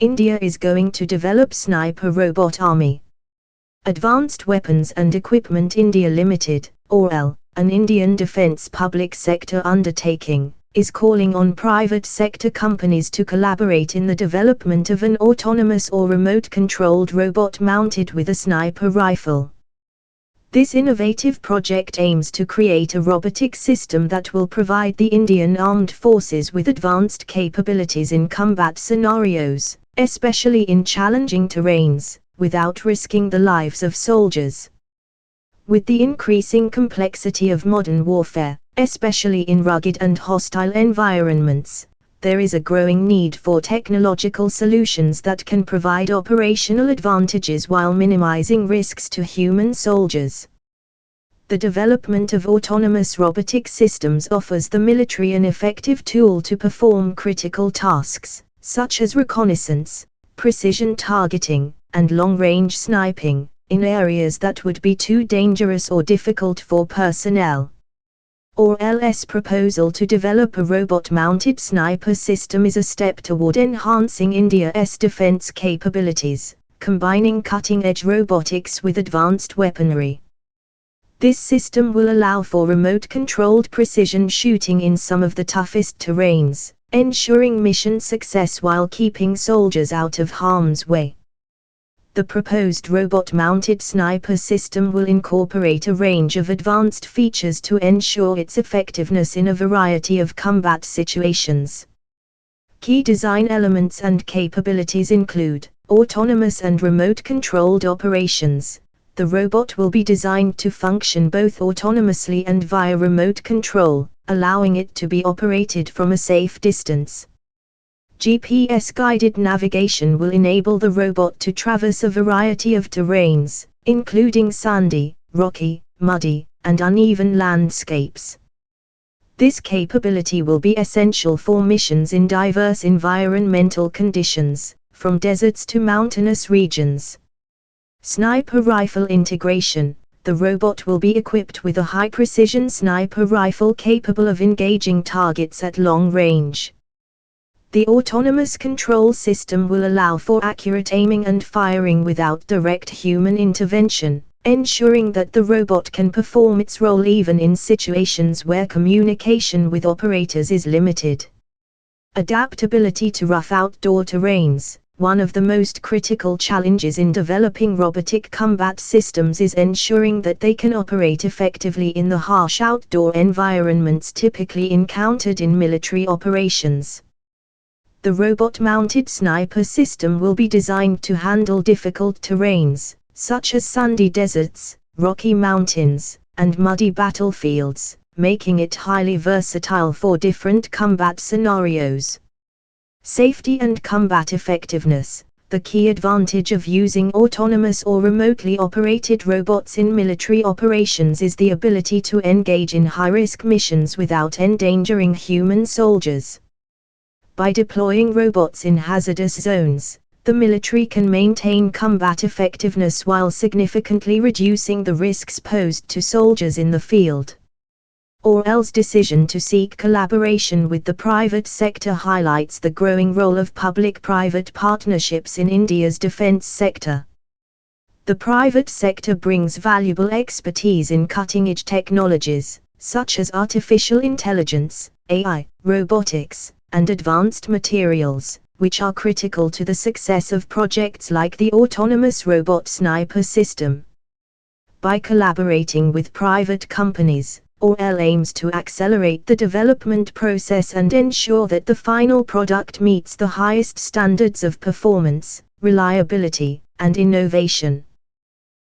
India is going to develop Sniper Robot Army. Advanced Weapons and Equipment India Limited, AWEL, an Indian defence public sector undertaking, is calling on private sector companies to collaborate in the development of an autonomous or remote-controlled robot mounted with a sniper rifle. This innovative project aims to create a robotic system that will provide the Indian Armed Forces with advanced capabilities in combat scenarios, especially in challenging terrains, without risking the lives of soldiers. With the increasing complexity of modern warfare, especially in rugged and hostile environments, there is a growing need for technological solutions that can provide operational advantages while minimizing risks to human soldiers. The development of autonomous robotic systems offers the military an effective tool to perform critical tasks, such as reconnaissance, precision targeting, and long-range sniping, in areas that would be too dangerous or difficult for personnel. AWEL's proposal to develop a robot-mounted sniper system is a step toward enhancing India's defense capabilities, combining cutting-edge robotics with advanced weaponry. This system will allow for remote-controlled precision shooting in some of the toughest terrains, ensuring mission success while keeping soldiers out of harm's way. The proposed robot-mounted sniper system will incorporate a range of advanced features to ensure its effectiveness in a variety of combat situations. Key design elements and capabilities include autonomous and remote-controlled operations. The robot will be designed to function both autonomously and via remote control, allowing it to be operated from a safe distance. GPS-guided navigation will enable the robot to traverse a variety of terrains, including sandy, rocky, muddy, and uneven landscapes. This capability will be essential for missions in diverse environmental conditions, from deserts to mountainous regions. Sniper rifle integration. The robot will be equipped with a high-precision sniper rifle capable of engaging targets at long range. The autonomous control system will allow for accurate aiming and firing without direct human intervention, ensuring that the robot can perform its role even in situations where communication with operators is limited. Adaptability to rough outdoor terrains. One of the most critical challenges in developing robotic combat systems is ensuring that they can operate effectively in the harsh outdoor environments typically encountered in military operations. The robot-mounted sniper system will be designed to handle difficult terrains, such as sandy deserts, rocky mountains, and muddy battlefields, making it highly versatile for different combat scenarios. Safety and combat effectiveness. The key advantage of using autonomous or remotely operated robots in military operations is the ability to engage in high-risk missions without endangering human soldiers. By deploying robots in hazardous zones, the military can maintain combat effectiveness while significantly reducing the risks posed to soldiers in the field. AWEL's decision to seek collaboration with the private sector highlights the growing role of public-private partnerships in India's defense sector. The private sector brings valuable expertise in cutting-edge technologies, such as artificial intelligence, AI, robotics, and advanced materials, which are critical to the success of projects like the autonomous robot sniper system. By collaborating with private companies, AWEL aims to accelerate the development process and ensure that the final product meets the highest standards of performance, reliability, and innovation.